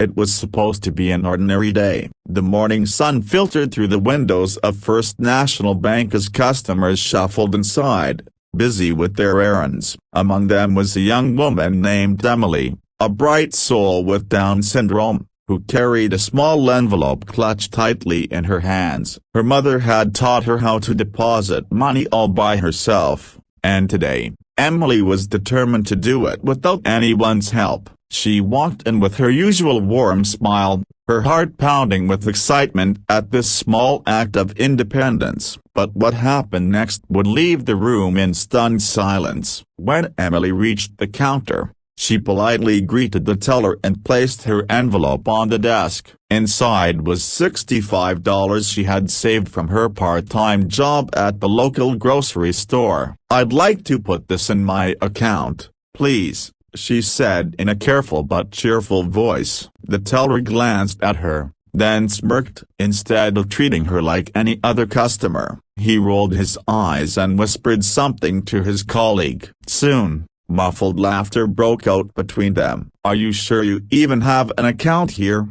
It was supposed to be an ordinary day. The morning sun filtered through the windows of First National Bank as customers shuffled inside, busy with their errands. Among them was a young woman named Emily, a bright soul with Down syndrome, who carried a small envelope clutched tightly in her hands. Her mother had taught her how to deposit money all by herself, and today, Emily was determined to do it without anyone's help. She walked in with her usual warm smile, her heart pounding with excitement at this small act of independence. But what happened next would leave the room in stunned silence. When Emily reached the counter, she politely greeted the teller and placed her envelope on the desk. Inside was $65 she had saved from her part-time job at the local grocery store. "I'd like to put this in my account, please," she said in a careful but cheerful voice. The teller glanced at her, then smirked. Instead of treating her like any other customer, he rolled his eyes and whispered something to his colleague. Soon, muffled laughter broke out between them. "Are you sure you even have an account here?"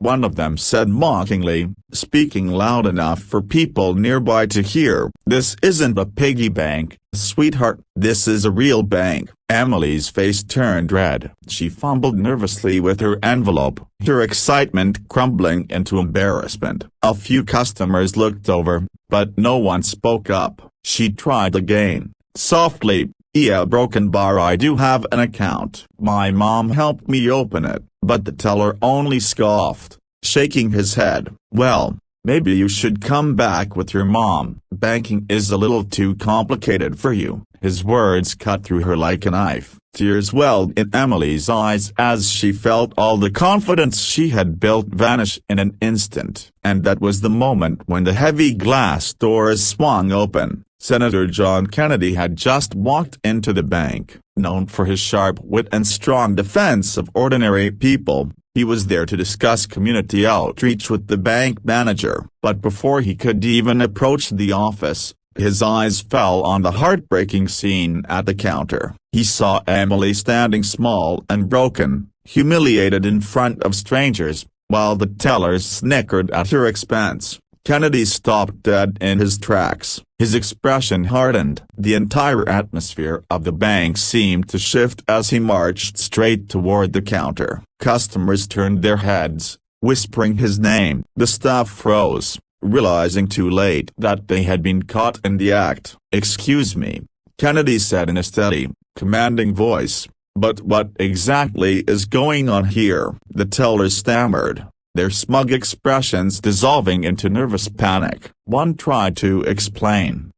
one of them said mockingly, speaking loud enough for people nearby to hear. "This isn't a piggy bank, sweetheart. This is a real bank." Emily's face turned red. She fumbled nervously with her envelope, her excitement crumbling into embarrassment. A few customers looked over, but no one spoke up. She tried again, softly, "Yeah, broken bar, I do have an account. My mom helped me open it." But the teller only scoffed, shaking his head. "Well, maybe you should come back with your mom. Banking is a little too complicated for you." His words cut through her like a knife. Tears welled in Emily's eyes as she felt all the confidence she had built vanish in an instant. And that was the moment when the heavy glass doors swung open. Senator John Kennedy had just walked into the bank. Known for his sharp wit and strong defense of ordinary people, he was there to discuss community outreach with the bank manager. But before he could even approach the office, his eyes fell on the heartbreaking scene at the counter. He saw Emily standing small and broken, humiliated in front of strangers, while the tellers snickered at her expense. Kennedy stopped dead in his tracks. His expression hardened. The entire atmosphere of the bank seemed to shift as he marched straight toward the counter. Customers turned their heads, whispering his name. The staff froze, realizing too late that they had been caught in the act. "Excuse me," Kennedy said in a steady, commanding voice, "but what exactly is going on here?" The tellers stammered, their smug expressions dissolving into nervous panic. One tried to explain.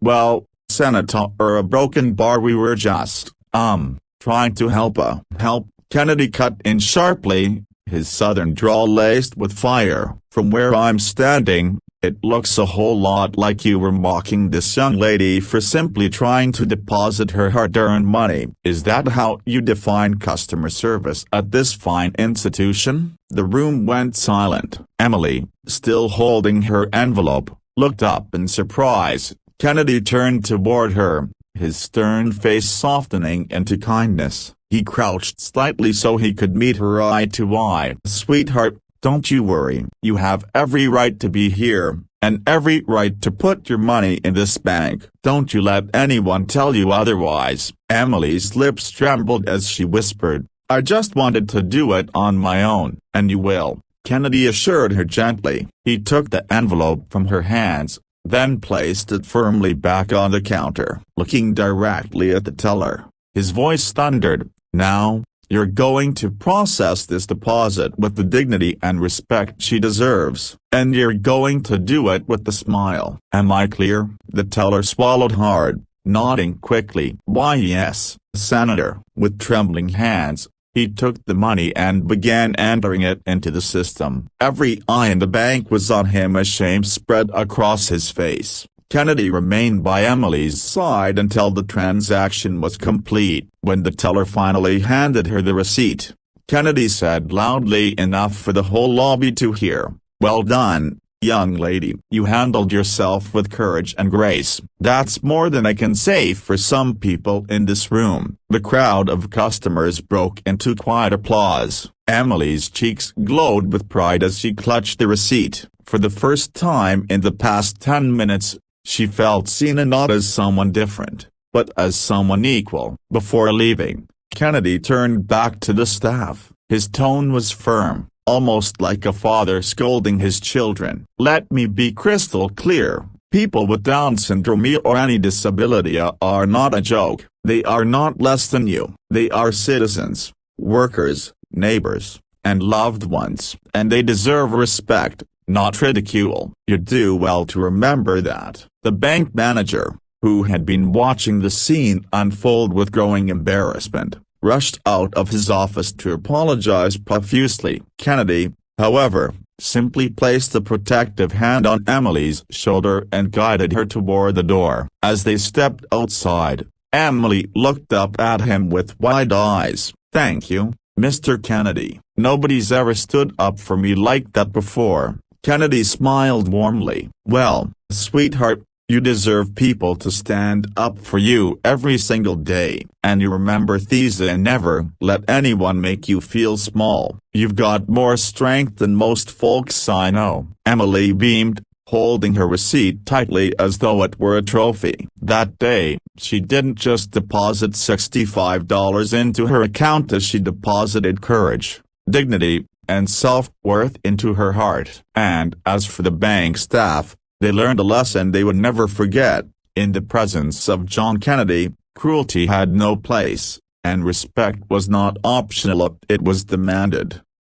Well, Senator, a broken bar, we were just, trying to help." Kennedy cut in sharply, his southern drawl laced with fire. "From where I'm standing, it looks a whole lot like you were mocking this young lady for simply trying to deposit her hard-earned money. Is that how you define customer service at this fine institution?" The room went silent. Emily, still holding her envelope, looked up in surprise. Kennedy turned toward her, his stern face softening into kindness. He crouched slightly so he could meet her eye to eye. "Sweetheart, don't you worry. You have every right to be here, and every right to put your money in this bank. Don't you let anyone tell you otherwise." Emily's lips trembled as she whispered, "I just wanted to do it on my own." "And you will," Kennedy assured her gently. He took the envelope from her hands, then placed it firmly back on the counter. Looking directly at the teller, his voice thundered, "Now, you're going to process this deposit with the dignity and respect she deserves, and you're going to do it with a smile. Am I clear?" The teller swallowed hard, nodding quickly. "Why yes, Senator." With trembling hands, he took the money and began entering it into the system. Every eye in the bank was on him as shame spread across his face. Kennedy remained by Emily's side until the transaction was complete. When the teller finally handed her the receipt, Kennedy said loudly enough for the whole lobby to hear, "Well done, Young lady, you handled yourself with courage and grace. That's more than I can say for some people in this room." The crowd of customers broke into quiet applause. Emily's cheeks glowed with pride as she clutched the receipt. For the first time in the past 10 minutes, she felt seen, and not as someone different, but as someone equal. Before leaving, Kennedy turned back to the staff. His tone was firm, almost like a father scolding his children. "Let me be crystal clear. People with Down syndrome or any disability are not a joke. They are not less than you. They are citizens, workers, neighbors, and loved ones. And they deserve respect, not ridicule. You do well to remember that." The bank manager, who had been watching the scene unfold with growing embarrassment, rushed out of his office to apologize profusely. Kennedy, however, simply placed a protective hand on Emily's shoulder and guided her toward the door. As they stepped outside, Emily looked up at him with wide eyes. "Thank you, Mr. Kennedy. Nobody's ever stood up for me like that before." Kennedy smiled warmly. "Well, sweetheart, you deserve people to stand up for you every single day. And you remember these, and never let anyone make you feel small. You've got more strength than most folks I know." Emily beamed, holding her receipt tightly as though it were a trophy. That day, she didn't just deposit $65 into her account as she deposited courage, dignity, and self-worth into her heart. And as for the bank staff, they learned a lesson they would never forget. In the presence of John Kennedy, cruelty had no place, and respect was not optional, it was demanded.